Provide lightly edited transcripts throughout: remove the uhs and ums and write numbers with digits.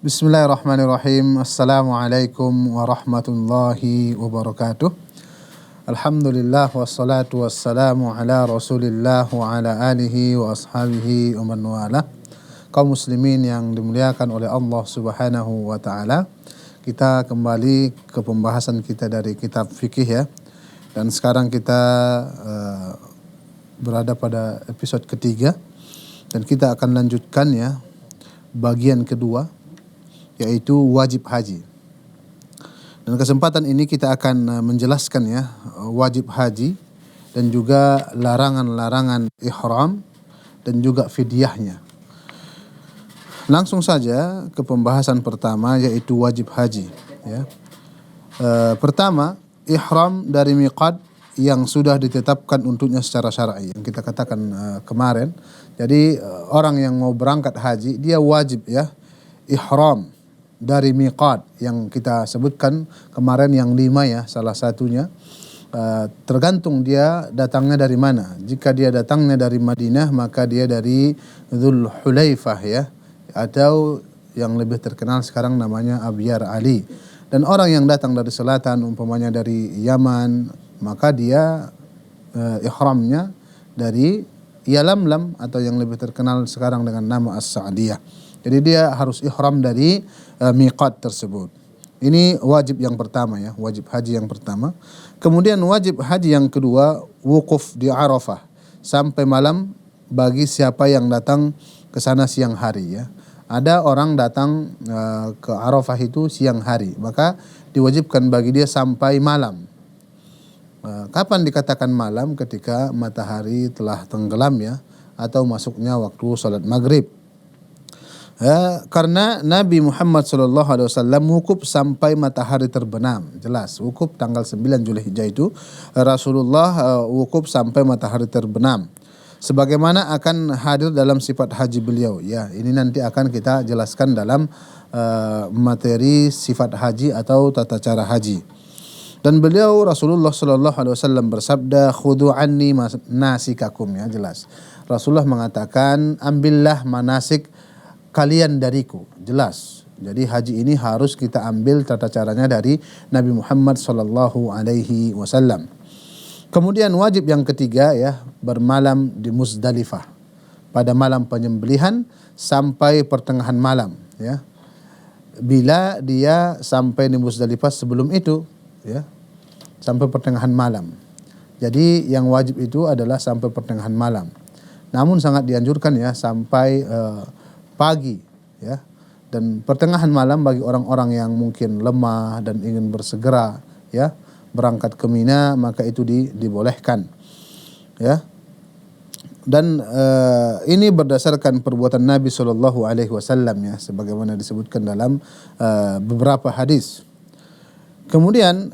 Bismillahirrahmanirrahim. Assalamualaikum warahmatullahi wabarakatuh. Alhamdulillah wassalatu wassalamu ala Rasulillah wa ala alihi wa ashabihi wa man wala. Kaum muslimin yang dimuliakan oleh Allah Subhanahu wa taala. Kita kembali ke pembahasan kita dari kitab fikih ya. Dan sekarang kita berada pada episode ketiga dan kita akan lanjutkan ya bagian kedua, yaitu wajib haji. Dan kesempatan ini kita akan menjelaskan ya wajib haji dan juga larangan-larangan ihram dan juga fidyahnya. Langsung saja ke pembahasan pertama, yaitu wajib haji ya. Pertama, ihram dari miqat yang sudah ditetapkan untuknya secara syar'i, yang kita katakan kemarin. Jadi orang yang mau berangkat haji dia wajib ya ihram dari miqat yang kita sebutkan kemarin yang 5 ya, salah satunya tergantung dia datangnya dari mana. Jika dia datangnya dari Madinah maka dia dari Dzul Hulaifah ya, atau yang lebih terkenal sekarang namanya Abyar Ali. Dan orang yang datang dari selatan umpamanya dari Yaman maka dia ihramnya dari Yalamlam atau yang lebih terkenal sekarang dengan nama As-Sa'diyah. Jadi dia harus ihram dari miqat tersebut. Ini wajib yang pertama ya, wajib haji yang pertama. Kemudian wajib haji yang kedua, wukuf di Arafah sampai malam bagi siapa yang datang ke sana siang hari ya. Ada orang datang ke Arafah itu siang hari, maka diwajibkan bagi dia sampai malam. Kapan dikatakan malam? Ketika matahari telah tenggelam ya, atau masuknya waktu salat maghrib. Karena Nabi Muhammad SAW wukuf sampai matahari terbenam. Jelas, wukuf tanggal 9 Zulhijjah itu Rasulullah wukuf sampai matahari terbenam. Sebagaimana akan hadir dalam sifat haji beliau. Ya, ini nanti akan kita jelaskan dalam materi sifat haji atau tata cara haji. Dan beliau Rasulullah SAW bersabda, "Khudhu anni manasikakum," ya, jelas. Rasulullah mengatakan, ambillah manasik kalian dariku. Jelas. Jadi haji ini harus kita ambil tata caranya dari Nabi Muhammad SAW. Kemudian wajib yang ketiga ya, bermalam di Muzdalifah pada malam penyembelihan sampai pertengahan malam ya. Bila dia sampai di Muzdalifah sebelum itu ya, sampai pertengahan malam. Jadi yang wajib itu adalah sampai pertengahan malam. Namun sangat dianjurkan ya sampai pagi ya. Dan pertengahan malam bagi orang-orang yang mungkin lemah dan ingin bersegera ya berangkat ke Mina, maka itu dibolehkan ya. Dan ini berdasarkan perbuatan Nabi SAW ya, sebagaimana disebutkan dalam beberapa hadis. Kemudian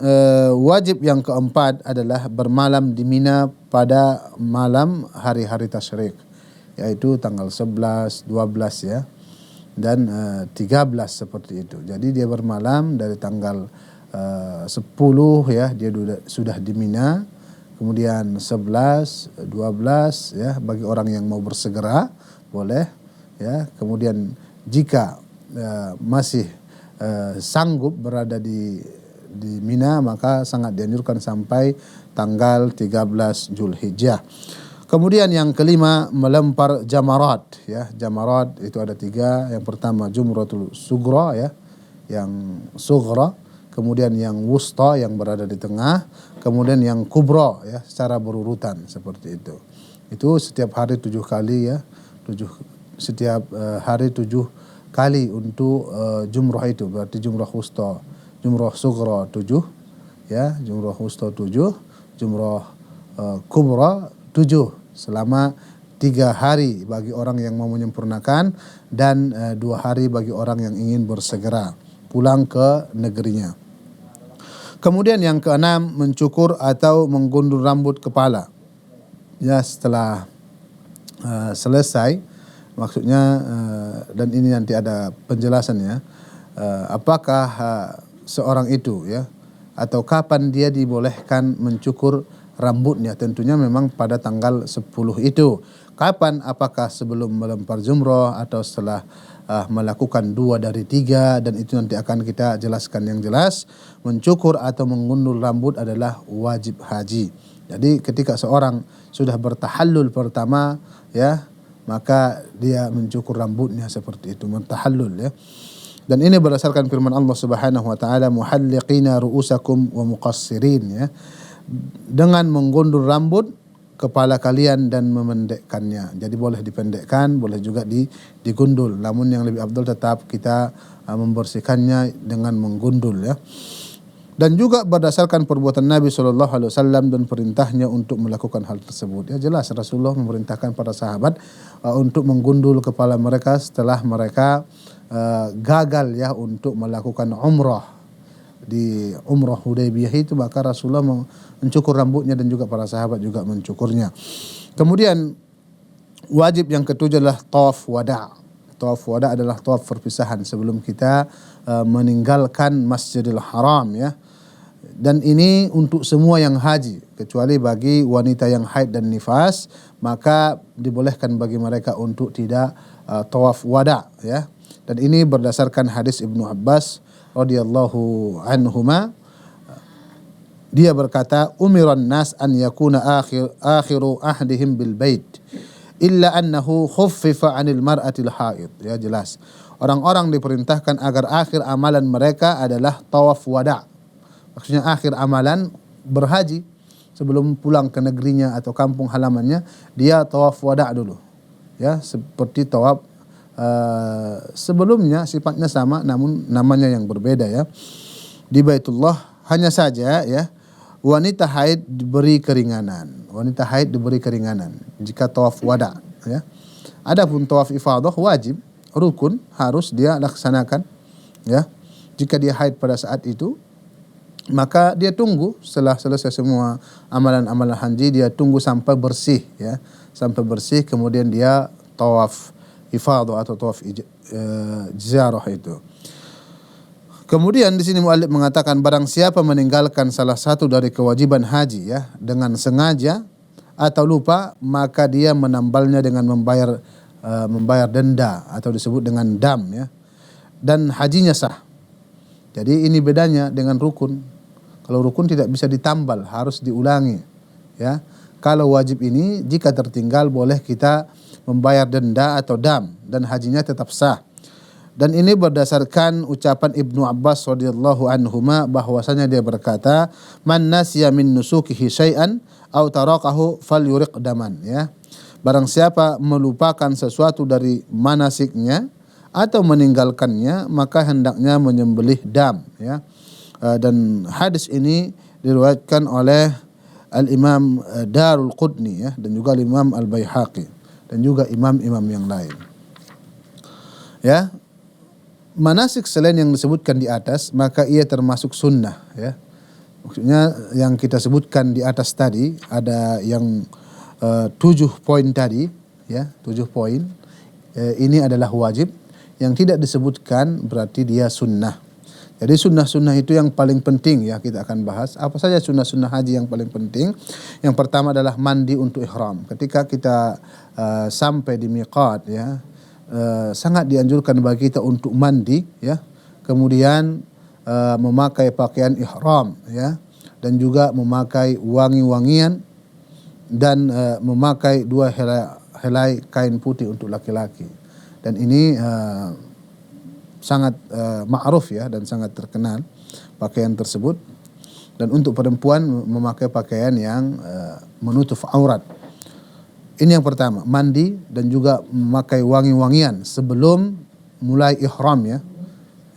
wajib yang keempat adalah bermalam di Mina pada malam hari-hari tasyrik, yaitu tanggal 11, 12 ya, dan 13 seperti itu. Jadi dia bermalam dari tanggal 10 ya, dia sudah di Mina. Kemudian 11, 12 ya, bagi orang yang mau bersegera boleh ya. Kemudian jika masih sanggup berada di Mina, maka sangat dianjurkan sampai tanggal 13 Zulhijjah. Kemudian yang kelima, melempar jamarat ya. Jamarat itu ada 3. Yang pertama jumratul sugra ya, yang sugra. Kemudian yang wusta yang berada di tengah. Kemudian yang kubra ya, secara berurutan seperti itu. Itu setiap hari 7 kali ya. Setiap hari 7 kali untuk jumrah itu. Berarti jumrah wusta, jumrah sugra 7 ya, jumrah wusta 7, jumrah kubra 7 selama 3 hari bagi orang yang mau menyempurnakan dan 2 hari bagi orang yang ingin bersegera pulang ke negerinya. Kemudian yang keenam, mencukur atau menggundul rambut kepala. Ya, setelah selesai, maksudnya dan ini nanti ada penjelasannya, apakah seorang itu ya, atau kapan dia dibolehkan mencukur rambutnya. Tentunya memang pada tanggal 10 itu. Kapan? Apakah sebelum melempar jumrah atau setelah melakukan 2 dari 3, dan itu nanti akan kita jelaskan yang jelas. Mencukur atau menggundul rambut adalah wajib haji. Jadi ketika seorang sudah bertahallul pertama, ya, maka dia mencukur rambutnya seperti itu, mentahallul, ya. Dan ini berdasarkan firman Allah Subhanahu wa taala, muhalliqina ru'usakum wa muqassirin, ya. Dengan menggundul rambut kepala kalian dan memendekkannya. Jadi boleh dipendekkan, boleh juga digundul. Namun yang lebih afdal tetap kita membersihkannya dengan menggundul, ya. Dan juga berdasarkan perbuatan Nabi SAW dan perintahnya untuk melakukan hal tersebut. Ya, jelas Rasulullah memerintahkan para sahabat untuk menggundul kepala mereka setelah mereka gagal, ya, untuk melakukan umrah. Di umrah Hudaybiyah itu maka Rasulullah mencukur rambutnya dan juga para sahabat juga mencukurnya. Kemudian wajib yang ketujuh adalah tawaf wada'. Tawaf wada' adalah tawaf perpisahan sebelum kita meninggalkan Masjidil Haram, ya. Dan ini untuk semua yang haji, kecuali bagi wanita yang haid dan nifas, maka dibolehkan bagi mereka untuk tidak tawaf wada', ya. Dan ini berdasarkan hadis Ibnu Abbas radhiyallahu anhuma. Dia berkata, umiran nas an yakuna akhiru ahdihim bil bait illa annahu khuffifa 'anil mar'atil haid. Ya, jelas. Orang-orang diperintahkan agar akhir amalan mereka adalah tawaf wada'. Maksudnya akhir amalan berhaji, sebelum pulang ke negerinya atau kampung halamannya, dia tawaf wada' dulu. Ya, seperti tawaf sebelumnya, sifatnya sama namun namanya yang berbeda, ya. Di Baitullah hanya saja, ya, wanita haid diberi keringanan. Wanita haid diberi keringanan jika tawaf wada', ya. Adapun tawaf ifadah wajib, rukun, harus dia laksanakan, ya. Jika dia haid pada saat itu, maka dia tunggu setelah selesai semua amalan-amalan haji, dia tunggu sampai bersih, ya. Sampai bersih, kemudian dia tawaf ifadah atau tawaf ziarah itu. Kemudian di sini muallif mengatakan, barang siapa meninggalkan salah satu dari kewajiban haji, ya, dengan sengaja atau lupa, maka dia menambalnya dengan membayar denda atau disebut dengan dam, ya. Dan hajinya sah. Jadi ini bedanya dengan rukun. Kalau rukun tidak bisa ditambal, harus diulangi, ya. Kalau wajib ini jika tertinggal boleh kita membayar denda atau dam dan hajinya tetap sah. Dan ini berdasarkan ucapan Ibnu Abbas radhiyallahu anhuma, bahwasanya dia berkata, man nasiya min nusukihi syai'an aw tarakahu falyuriq daman, ya. Barang siapa melupakan sesuatu dari manasiknya atau meninggalkannya, maka hendaknya menyembelih dam, ya. Dan hadis ini diriwayatkan oleh Al-Imam Darul Qutni, ya, dan juga Al-Imam Al-Baihaqi dan juga imam-imam yang lain. Ya, manasik selain yang disebutkan di atas, maka ia termasuk sunnah, ya. Maksudnya yang kita sebutkan di atas tadi, ada yang 7 poin tadi, ya, 7 poin. Ini adalah wajib. Yang tidak disebutkan berarti dia sunnah. Jadi sunnah-sunnah itu yang paling penting, ya, kita akan bahas. Apa saja sunnah-sunnah haji yang paling penting? Yang pertama adalah mandi untuk ihram. Ketika kita sampai di miqat, ya, sangat dianjurkan bagi kita untuk mandi, ya. Kemudian memakai pakaian ihram, ya, dan juga memakai wangi-wangian dan memakai 2 helai kain putih untuk laki-laki. Dan ini sangat ma'ruf, ya, dan sangat terkenal pakaian tersebut. Dan untuk perempuan memakai pakaian yang menutup aurat. Ini yang pertama, mandi dan juga memakai wangi-wangian sebelum mulai ihram, ya.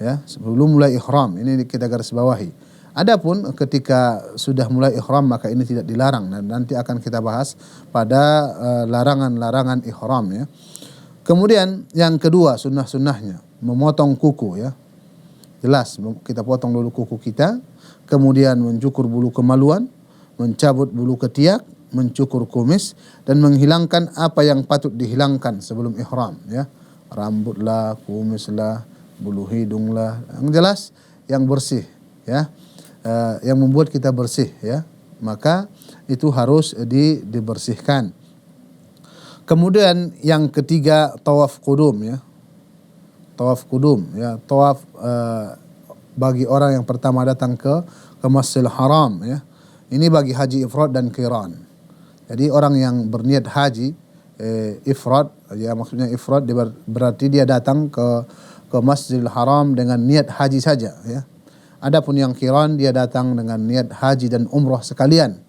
Ya, sebelum mulai ihram, ini kita garis bawahi. Adapun ketika sudah mulai ihram maka ini tidak dilarang, dan nanti akan kita bahas pada larangan-larangan ihram, ya. Kemudian yang kedua sunnah-sunnahnya, memotong kuku, ya. Jelas kita potong dulu kuku kita, kemudian mencukur bulu kemaluan, mencabut bulu ketiak, mencukur kumis, dan menghilangkan apa yang patut dihilangkan sebelum ihram, ya. Rambut lah, kumis lah, bulu hidung lah, yang jelas yang bersih, ya. Yang membuat kita bersih, ya. Maka itu harus dibersihkan. Kemudian yang ketiga tawaf qudum ya. Tawaf qudum ya, tawaf bagi orang yang pertama datang ke Masjidil Haram ya. Ini bagi haji ifrad dan qiran. Jadi orang yang berniat haji ifrad ya, maksudnya ifrad berarti dia datang ke Masjidil Haram dengan niat haji saja ya. Adapun yang qiran dia datang dengan niat haji dan umrah sekalian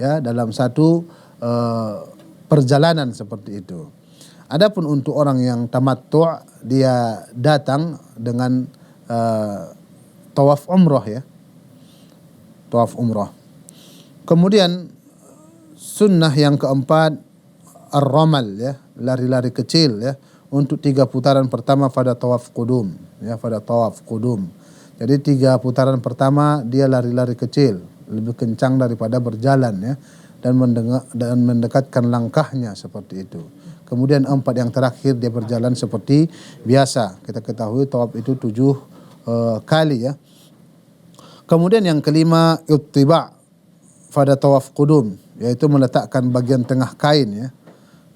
ya, dalam satu perjalanan seperti itu. Adapun untuk orang yang tamattu' dia datang dengan tawaf umrah ya. Tawaf umrah. Kemudian sunnah yang keempat ar-ramal ya, lari-lari kecil ya, untuk 3 putaran pertama pada tawaf qudum ya, pada tawaf qudum. Jadi 3 putaran pertama dia lari-lari kecil, lebih kencang daripada berjalan ya, dan mendekatkan langkahnya seperti itu. Kemudian 4 yang terakhir dia berjalan seperti biasa. Kita ketahui tawaf itu 7 kali ya. Kemudian yang kelima ittiba' pada tawaf qudum, yaitu meletakkan bagian tengah kain ya.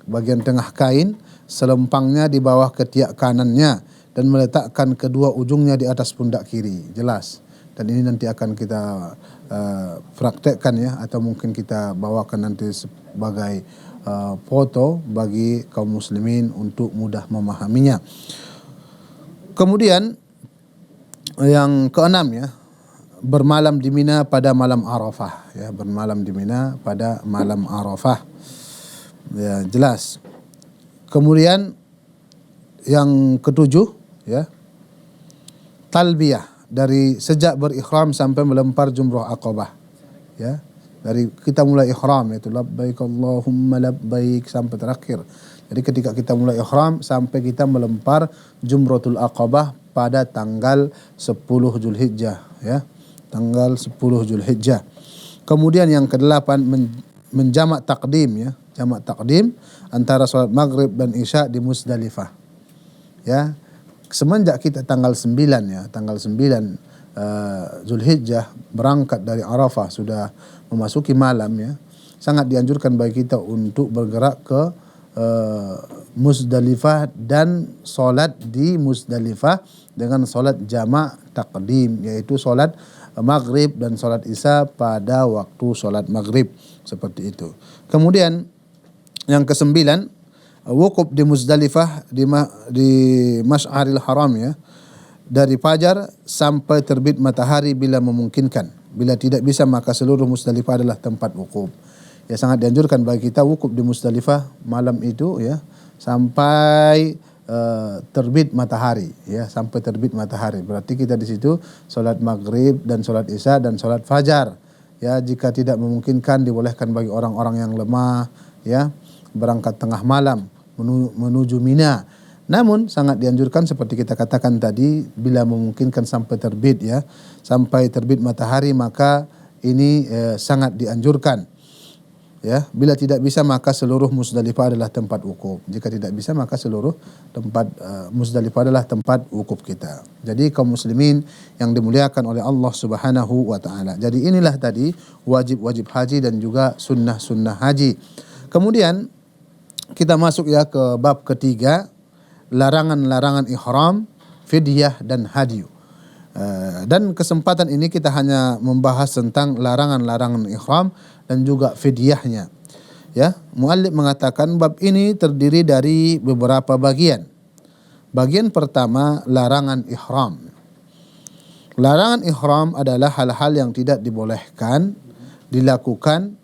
Bagian tengah kain selempangnya di bawah ketiak kanannya dan meletakkan kedua ujungnya di atas pundak kiri. Jelas. Dan ini nanti akan kita praktekkan ya, atau mungkin kita bawakan nanti sebagai foto bagi kaum muslimin untuk mudah memahaminya. Kemudian yang keenam ya, bermalam di Mina pada malam Arafah ya, bermalam di Mina pada malam Arafah. Ya, jelas. Kemudian yang ketujuh ya, talbiyah dari sejak berikhram sampai melempar jumrah Aqabah ya. Dari kita mulai ihram yaitu labbaik Allahumma labbaik sampai terakhir. Jadi ketika kita mulai ihram sampai kita melempar Jumratul Aqabah pada tanggal 10 Zulhijjah ya. Tanggal 10 Zulhijjah. Kemudian yang kedelapan menjamak takdim ya, jamak takdim antara salat maghrib dan isya di Musdalifah. Ya. Semenjak kita tanggal 9 ya, tanggal 9 Zulhijjah berangkat dari Arafah sudah memasuki malam ya, sangat dianjurkan bagi kita untuk bergerak ke Musdalifah dan solat di Musdalifah dengan solat jamak takdim, yaitu solat maghrib dan solat isya pada waktu solat maghrib seperti itu. Kemudian yang kesembilan wukuf di Musdalifah di Masy'aril Haram ya, dari fajar sampai terbit matahari bila memungkinkan. Bila tidak bisa maka seluruh Musdalifah adalah tempat wukuf. Ya, sangat dianjurkan bagi kita wukuf di Musdalifah malam itu ya sampai terbit matahari ya, sampai terbit matahari. Berarti kita di situ salat maghrib dan salat isya dan salat fajar. Ya, jika tidak memungkinkan dibolehkan bagi orang-orang yang lemah ya berangkat tengah malam menuju Mina. Namun sangat dianjurkan seperti kita katakan tadi, bila memungkinkan sampai terbit ya, sampai terbit matahari maka ini sangat dianjurkan. Ya, bila tidak bisa maka seluruh Musdalifah adalah tempat wukuf. Jika tidak bisa maka seluruh tempat Musdalifah adalah tempat wukuf kita. Jadi kaum muslimin yang dimuliakan oleh Allah Subhanahu wa taala. Jadi inilah tadi wajib-wajib haji dan juga sunnah-sunnah haji. Kemudian kita masuk ya ke bab ketiga, larangan-larangan ihram, fidyah dan hadyu. Dan kesempatan ini kita hanya membahas tentang larangan-larangan ihram dan juga fidyahnya. Ya, muallif mengatakan bab ini terdiri dari beberapa bagian. Bagian pertama, larangan ihram. Larangan ihram adalah hal-hal yang tidak dibolehkan dilakukan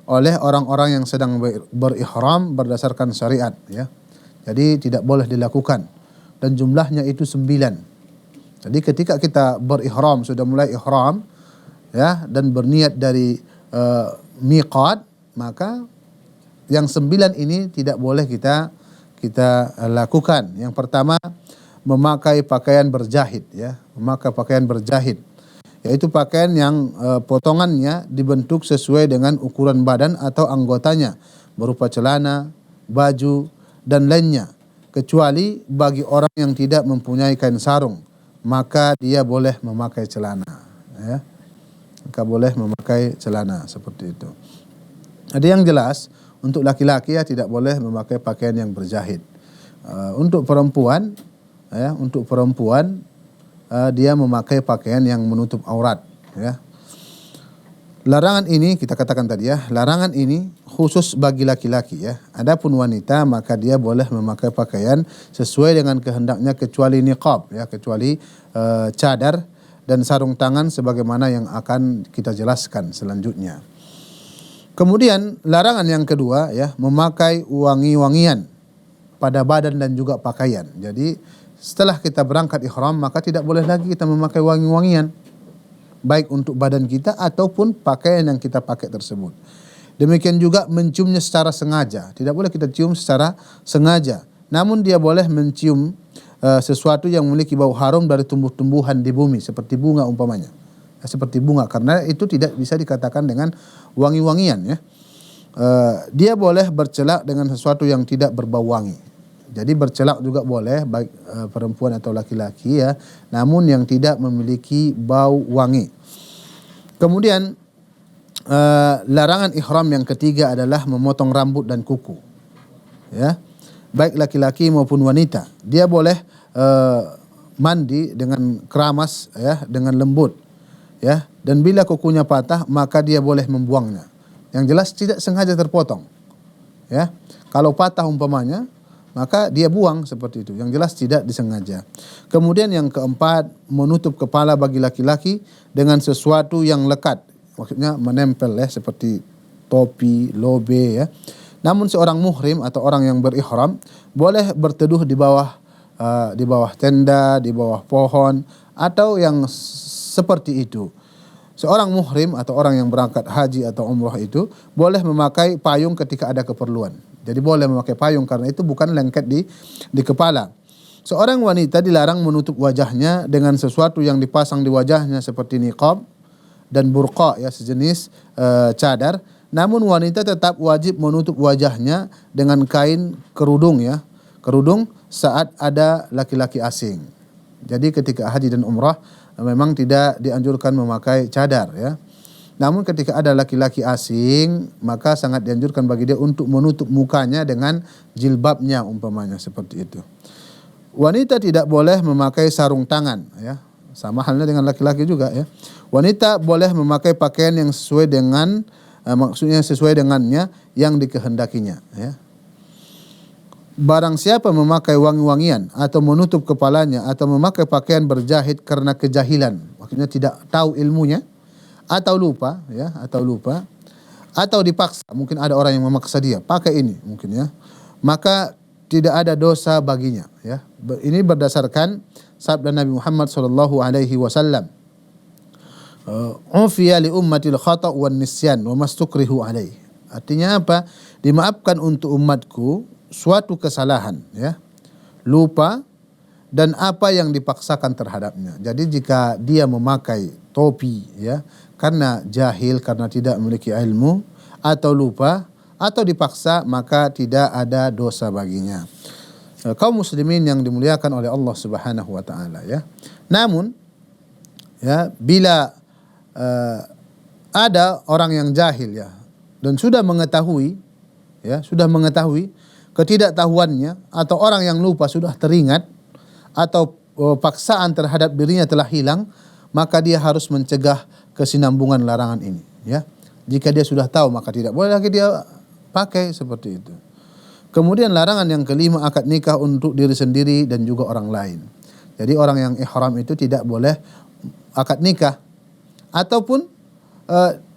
oleh orang-orang yang sedang berihram berdasarkan syariat ya. Jadi tidak boleh dilakukan dan jumlahnya itu 9. Jadi ketika kita berihram, sudah mulai ihram ya dan berniat dari miqat, maka yang 9 ini tidak boleh kita lakukan. Yang pertama, memakai pakaian berjahit ya, memakai pakaian berjahit, yaitu pakaian yang potongannya dibentuk sesuai dengan ukuran badan atau anggotanya, berupa celana, baju dan lainnya, kecuali bagi orang yang tidak mempunyai kain sarung, maka dia boleh memakai celana ya. Maka boleh memakai celana seperti itu. Ada yang jelas untuk laki-laki ya tidak boleh memakai pakaian yang berjahit. Untuk perempuan dia memakai pakaian yang menutup aurat, ya. Larangan ini kita katakan tadi ya, larangan ini khusus bagi laki-laki ya. Adapun wanita maka dia boleh memakai pakaian sesuai dengan kehendaknya kecuali niqab ya, kecuali cadar dan sarung tangan sebagaimana yang akan kita jelaskan selanjutnya. Kemudian larangan yang kedua ya, memakai wangi-wangian pada badan dan juga pakaian. Jadi setelah kita berangkat ihram maka tidak boleh lagi kita memakai wangi-wangian baik untuk badan kita ataupun pakaian yang kita pakai tersebut. Demikian juga menciumnya secara sengaja. Tidak boleh kita cium secara sengaja. Namun dia boleh mencium sesuatu yang memiliki bau harum dari tumbuh-tumbuhan di bumi seperti bunga umpamanya. Seperti bunga, karena itu tidak bisa dikatakan dengan wangi-wangian ya. Dia boleh bercelak dengan sesuatu yang tidak berbau wangi. Jadi bercelak juga boleh baik perempuan atau laki-laki ya, namun yang tidak memiliki bau wangi. Kemudian larangan ihram yang ketiga adalah memotong rambut dan kuku. Ya. Baik laki-laki maupun wanita, dia boleh mandi dengan keramas ya, dengan lembut. Ya, dan bila kukunya patah maka dia boleh membuangnya. Yang jelas tidak sengaja terpotong. Ya. Kalau patah umpamanya maka dia buang seperti itu. Yang jelas tidak disengaja. Kemudian yang keempat, menutup kepala bagi laki-laki dengan sesuatu yang lekat. Maksudnya menempel ya, seperti topi, lobe ya. Namun seorang muhrim atau orang yang berihram boleh berteduh di bawah tenda, di bawah pohon atau yang seperti itu. Seorang muhrim atau orang yang berangkat haji atau umrah itu boleh memakai payung ketika ada keperluan. Jadi boleh memakai payung karena itu bukan lengket di kepala. Seorang wanita dilarang menutup wajahnya dengan sesuatu yang dipasang di wajahnya seperti niqab dan burqa ya, sejenis cadar. Namun wanita tetap wajib menutup wajahnya dengan kain kerudung ya. Kerudung saat ada laki-laki asing. Jadi ketika haji dan umrah memang tidak dianjurkan memakai cadar ya. Namun ketika ada laki-laki asing maka sangat dianjurkan bagi dia untuk menutup mukanya dengan jilbabnya umpamanya seperti itu. Wanita tidak boleh memakai sarung tangan ya. Sama halnya dengan laki-laki juga ya. Wanita boleh memakai pakaian yang sesuai dengan maksudnya sesuai dengannya yang dikehendakinya ya. Barang siapa memakai wangi-wangian atau menutup kepalanya atau memakai pakaian berjahit karena kejahilan, maksudnya tidak tahu ilmunya atau lupa ya, atau dipaksa, mungkin ada orang yang memaksa dia pakai ini mungkin ya, maka tidak ada dosa baginya ya. Ini berdasarkan sabda Nabi Muhammad sallallahu alaihi wasallam. Ufiya li ummatil khata' wan nisyan wa mastukrihu alaih. Artinya apa? Dimaafkan untuk umatku suatu kesalahan ya, lupa dan apa yang dipaksakan terhadapnya. Jadi jika dia memakai topi ya karena jahil, karena tidak memiliki ilmu atau lupa atau dipaksa, maka tidak ada dosa baginya. Kaum muslimin yang dimuliakan oleh Allah Subhanahu wa taala ya. Namun ya, bila ada orang yang jahil ya dan sudah mengetahui ketidaktahuannya atau orang yang lupa sudah teringat atau paksaan terhadap dirinya telah hilang, maka dia harus mencegah kesinambungan larangan ini ya. Jika dia sudah tahu maka tidak boleh lagi dia pakai seperti itu. Kemudian larangan yang kelima, akad nikah untuk diri sendiri dan juga orang lain. Jadi orang yang ihram itu tidak boleh akad nikah ataupun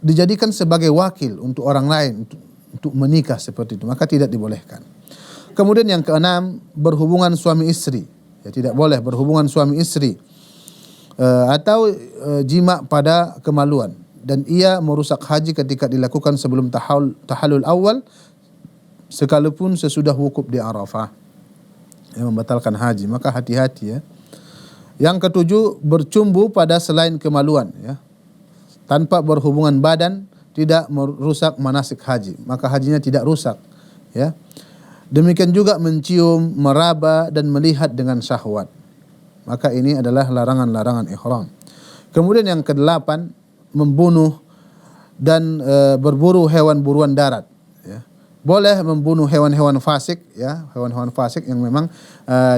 dijadikan sebagai wakil untuk orang lain untuk menikah seperti itu, maka tidak dibolehkan. Kemudian yang keenam, berhubungan suami istri. Ya, tidak boleh berhubungan suami istri atau jima pada kemaluan, dan ia merusak haji ketika dilakukan sebelum tahallul awal sekalipun sesudah wukuf di Arafah, yang membatalkan haji, maka hati-hati ya. Yang ketujuh, bercumbu pada selain kemaluan ya, tanpa berhubungan badan, tidak merusak manasik haji, maka hajinya tidak rusak ya. Demikian juga mencium, meraba dan melihat dengan syahwat, maka ini adalah larangan-larangan ihram. Kemudian yang kedelapan, membunuh dan berburu hewan buruan darat, ya. Boleh membunuh hewan-hewan fasik, ya, hewan-hewan fasik yang memang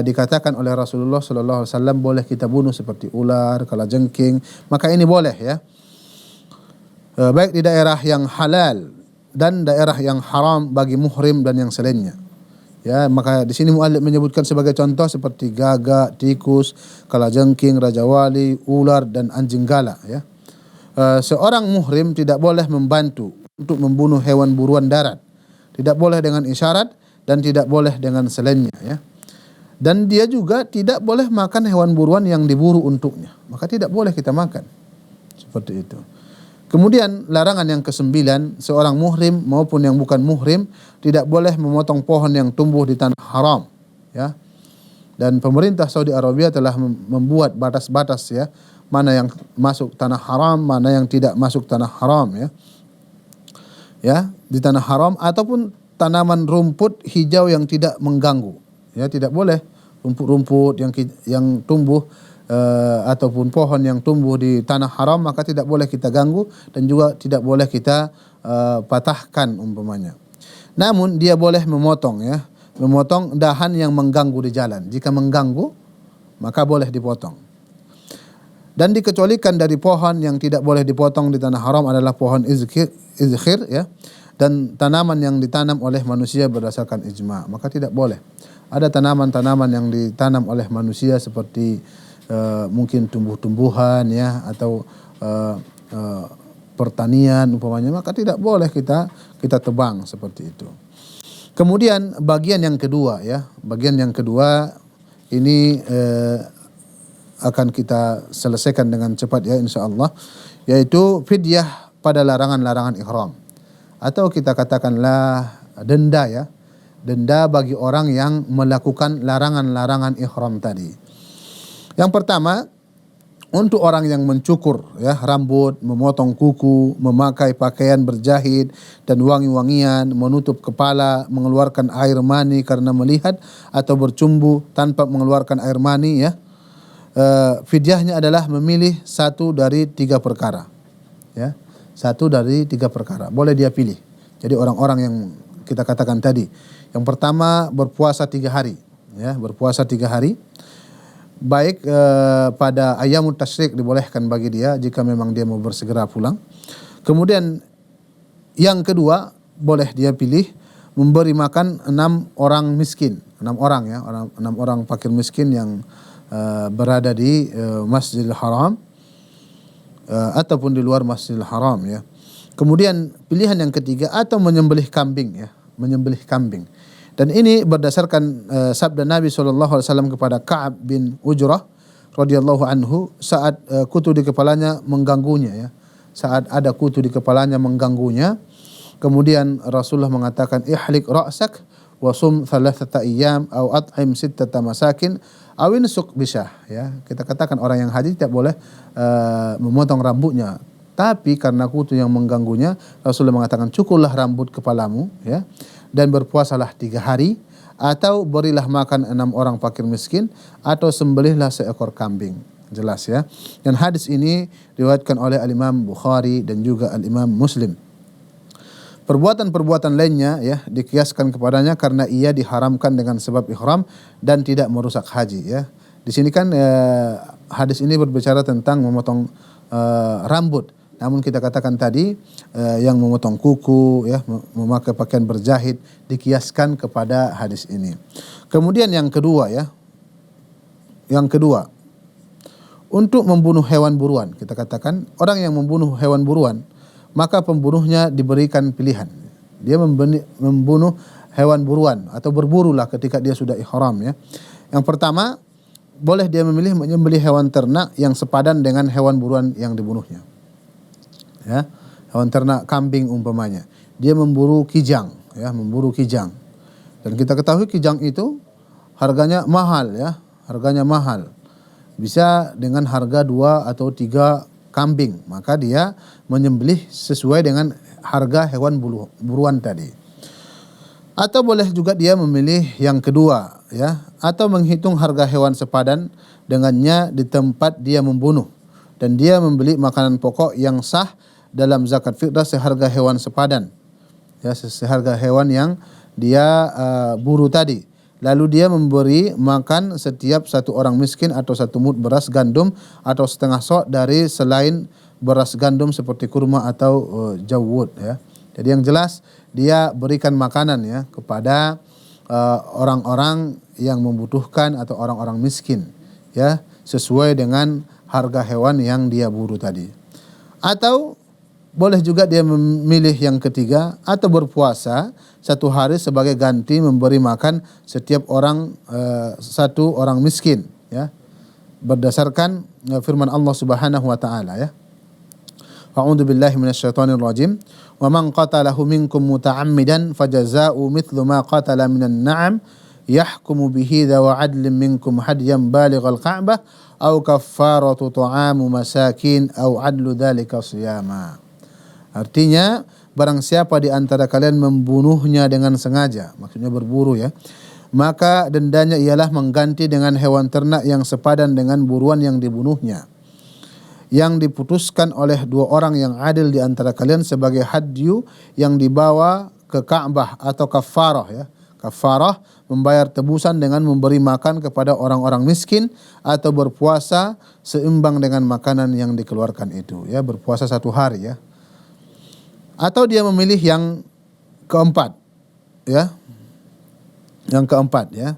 dikatakan oleh Rasulullah sallallahu alaihi wasallam boleh kita bunuh seperti ular, kalajengking, maka ini boleh, ya. Baik di daerah yang halal dan daerah yang haram bagi muhrim dan yang selainnya. Ya, maka di sini muallif menyebutkan sebagai contoh seperti gagak, tikus, kalajengking, raja wali, ular dan anjing galak, ya. Seorang muhrim tidak boleh membantu untuk membunuh hewan buruan darat. Tidak boleh dengan isyarat dan tidak boleh dengan selainnya, ya. Dan dia juga tidak boleh makan hewan buruan yang diburu untuknya. Maka tidak boleh kita makan. Seperti itu. Kemudian larangan yang ke-9, seorang muhrim maupun yang bukan muhrim tidak boleh memotong pohon yang tumbuh di tanah haram, ya. Dan pemerintah Saudi Arabia telah membuat batas-batas, ya, mana yang masuk tanah haram, mana yang tidak masuk tanah haram, ya. Ya, di tanah haram ataupun tanaman rumput hijau yang tidak mengganggu, ya, tidak boleh rumput-rumput yang tumbuh ataupun pohon yang tumbuh di tanah haram maka tidak boleh kita ganggu dan juga tidak boleh kita patahkan umpamanya. Namun dia boleh memotong, ya, memotong dahan yang mengganggu di jalan. Jika mengganggu maka boleh dipotong. Dan dikecualikan dari pohon yang tidak boleh dipotong di tanah haram adalah pohon izkhir, ya, dan tanaman yang ditanam oleh manusia berdasarkan ijma, maka tidak boleh. Ada tanaman-tanaman yang ditanam oleh manusia seperti mungkin tumbuh-tumbuhan, ya, atau pertanian umpamanya, maka tidak boleh kita tebang seperti itu. Kemudian bagian yang kedua, ya, bagian yang kedua ini akan kita selesaikan dengan cepat, ya, insyaallah, yaitu fidyah pada larangan-larangan ihram, atau kita katakanlah denda, ya, denda bagi orang yang melakukan larangan-larangan ihram tadi. Yang pertama, untuk orang yang mencukur, ya, rambut, memotong kuku, memakai pakaian berjahit dan wangi-wangian, menutup kepala, mengeluarkan air mani karena melihat atau bercumbu tanpa mengeluarkan air mani, ya. Fidyahnya adalah memilih satu dari 3 perkara, ya, satu dari 3 perkara boleh dia pilih. Jadi orang-orang yang kita katakan tadi, yang pertama berpuasa 3 hari, ya, berpuasa 3 hari, baik pada ayyamut tasyrik dibolehkan bagi dia jika memang dia mau bersegera pulang. Kemudian yang kedua boleh dia pilih memberi makan 6 orang miskin, 6 orang, ya, 6 orang fakir miskin yang berada di Masjidil Haram ataupun di luar Masjidil Haram, ya. Kemudian pilihan yang ketiga atau menyembelih kambing, ya, menyembelih kambing. Dan ini berdasarkan sabda Nabi SAW kepada Ka'ab bin Ujrah radhiyallahu anhu saat kutu di kepalanya mengganggunya, ya. Saat ada kutu di kepalanya mengganggunya, kemudian Rasulullah mengatakan ihlik ra'sak wa sum 3 ayyam au at'im 6 masakin awin suk bisyah, ya. Kita katakan orang yang haji tidak boleh memotong rambutnya, tapi karena kutu yang mengganggunya Rasulullah mengatakan cukurlah rambut kepalamu, ya, dan berpuasalah 3 hari atau berilah makan 6 orang fakir miskin atau sembelihlah seekor kambing. Jelas, ya. Dan hadis ini diriwayatkan oleh Al-Imam Bukhari dan juga Al-Imam Muslim. Perbuatan-perbuatan lainnya, ya, dikiaskan kepadanya karena ia diharamkan dengan sebab ihram dan tidak merusak haji, ya. Di sini kan hadis ini berbicara tentang memotong rambut. Namun kita katakan tadi yang memotong kuku, ya, memakai pakaian berjahit dikiaskan kepada hadis ini. Kemudian yang kedua, ya. Yang kedua, untuk membunuh hewan buruan, kita katakan orang yang membunuh hewan buruan maka pembunuhnya diberikan pilihan. Dia membunuh hewan buruan atau berburulah ketika dia sudah ihram, ya. Yang pertama, boleh dia memilih menyembelih hewan ternak yang sepadan dengan hewan buruan yang dibunuhnya, ya. Hewan ternak kambing umpamanya. Dia memburu kijang, ya, memburu kijang. Dan kita ketahui kijang itu harganya mahal, ya. Harganya mahal. Bisa dengan harga 2 atau 3 kambing, maka dia menyembelih sesuai dengan harga hewan buruan tadi. Atau boleh juga dia memilih yang kedua, ya, atau menghitung harga hewan sepadan dengannya di tempat dia membunuh dan dia membeli makanan pokok yang sah dalam zakat fitrah seharga hewan sepadan. Ya, seharga hewan yang dia buru tadi. Lalu dia memberi makan setiap satu orang miskin atau satu mud beras gandum atau setengah sok dari selain beras gandum seperti kurma atau jawud ya. Jadi yang jelas dia berikan makanan ya kepada orang-orang yang membutuhkan atau orang-orang miskin ya, sesuai dengan harga hewan yang dia buru tadi. Atau boleh juga dia memilih yang ketiga, atau berpuasa satu hari sebagai ganti memberi makan setiap orang satu orang miskin ya, berdasarkan firman Allah Subhanahu wa taala ya. A'udzu billahi minasyaitonir rajim. Wa man qatalahu minkum muta'ammidan fajazaa'u mithlu ma qatala minan na'am yahkumu bihi dzawa 'adlin minkum hadyan balighal ka'bah aw kaffaratu ta'amu masakin aw 'adlu dzalika shiyama. Artinya barang siapa di antara kalian membunuhnya dengan sengaja, maksudnya berburu ya, maka dendanya ialah mengganti dengan hewan ternak yang sepadan dengan buruan yang dibunuhnya, yang diputuskan oleh dua orang yang adil di antara kalian sebagai hadyu yang dibawa ke Ka'bah, atau kafarah ya. Kafarah membayar tebusan dengan memberi makan kepada orang-orang miskin atau berpuasa seimbang dengan makanan yang dikeluarkan itu ya, berpuasa satu hari ya. Atau dia memilih yang keempat ya. Yang keempat ya.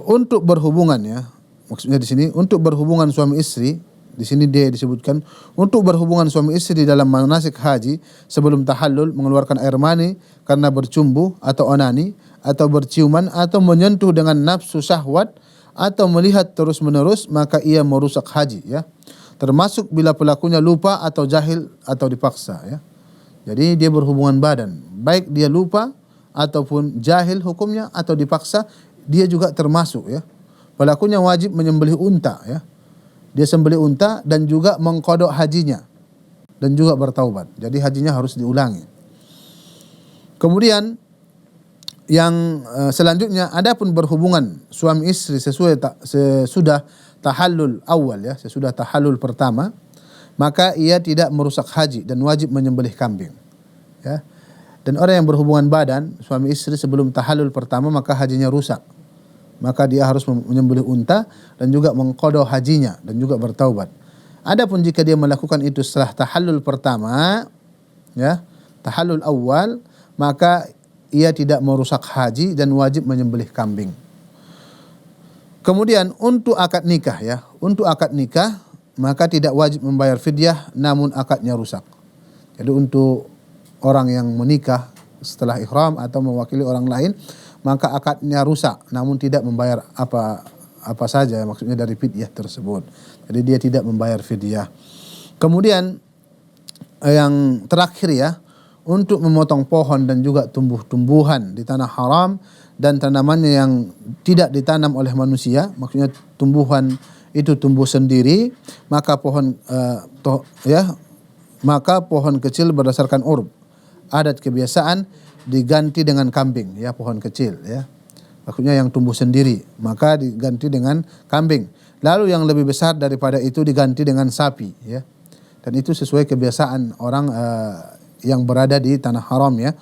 Untuk berhubungan ya. Maksudnya di sini untuk berhubungan suami istri, di sini dia disebutkan untuk berhubungan suami istri dalam manasik haji sebelum tahallul, mengeluarkan air mani karena bercumbu atau onani atau berciuman atau menyentuh dengan nafsu syahwat atau melihat terus-menerus, maka ia merusak haji ya. Termasuk bila pelakunya lupa atau jahil atau dipaksa ya. Jadi dia berhubungan badan, baik dia lupa ataupun jahil hukumnya atau dipaksa, dia juga termasuk ya. Pelakunya wajib menyembelih unta ya. Dia sembelih unta dan juga mengqadha hajinya dan juga bertaubat. Jadi hajinya harus diulangi. Kemudian yang selanjutnya, adapun berhubungan suami istri sesudah tahallul awal ya, sesudah tahallul pertama, maka ia tidak merusak haji dan wajib menyembelih kambing ya. Dan orang yang berhubungan badan suami istri sebelum tahallul pertama, maka hajinya rusak, maka dia harus menyembelih unta dan juga mengqadha hajinya dan juga bertaubat. Adapun jika dia melakukan itu setelah tahallul pertama ya, tahallul awal, maka ia tidak merusak haji dan wajib menyembelih kambing. Kemudian untuk akad nikah ya, untuk akad nikah maka tidak wajib membayar fidyah namun akadnya rusak. Jadi untuk orang yang menikah setelah ihram atau mewakili orang lain, maka akadnya rusak namun tidak membayar apa saja maksudnya dari fidyah tersebut. Jadi dia tidak membayar fidyah. Kemudian yang terakhir ya, untuk memotong pohon dan juga tumbuh-tumbuhan di tanah haram dan tanamannya yang tidak ditanam oleh manusia, maksudnya tumbuhan itu tumbuh sendiri, maka maka pohon kecil berdasarkan urb, adat kebiasaan, diganti dengan kambing ya, pohon kecil ya. Maksudnya yang tumbuh sendiri, maka diganti dengan kambing. Lalu yang lebih besar daripada itu diganti dengan sapi ya. Dan itu sesuai kebiasaan orang yang berada di tanah haram ya,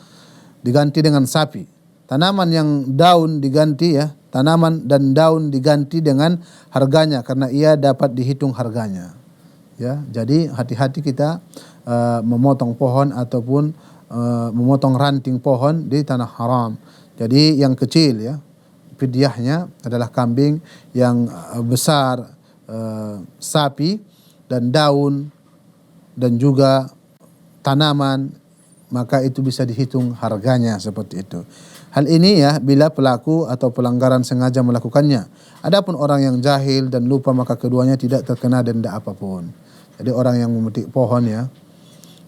diganti dengan sapi. Tanaman yang daun diganti ya, tanaman dan daun diganti dengan harganya karena ia dapat dihitung harganya ya. Jadi hati-hati kita memotong pohon ataupun memotong ranting pohon di tanah haram. Jadi yang kecil ya, fidyahnya adalah kambing, yang besar sapi, dan daun dan juga tanaman, maka itu bisa dihitung harganya seperti itu. Hal ini ya bila pelaku atau pelanggaran sengaja melakukannya. Adapun orang yang jahil dan lupa, maka keduanya tidak terkena denda apapun. Jadi orang yang memetik pohon ya,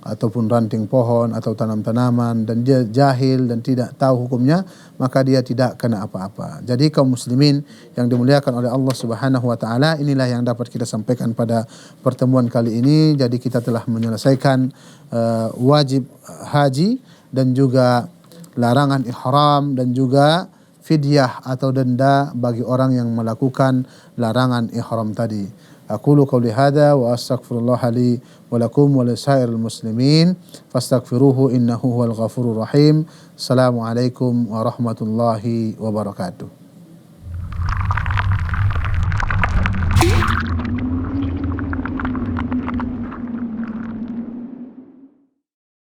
ataupun ranting pohon atau tanam-tanaman dan dia jahil dan tidak tahu hukumnya, maka dia tidak kena apa-apa. Jadi kaum muslimin yang dimuliakan oleh Allah Subhanahu wa taala, inilah yang dapat kita sampaikan pada pertemuan kali ini. Jadi kita telah menyelesaikan wajib haji dan juga larangan ihram dan juga fidyah atau denda bagi orang yang melakukan larangan ihram tadi. Aqulu qouli hadza wa astaghfirullah li wa lakum wa lisairil muslimin fastaghfiruhu innahu huwal ghafurur rahim. Assalamualaikum warahmatullahi wabarakatuh.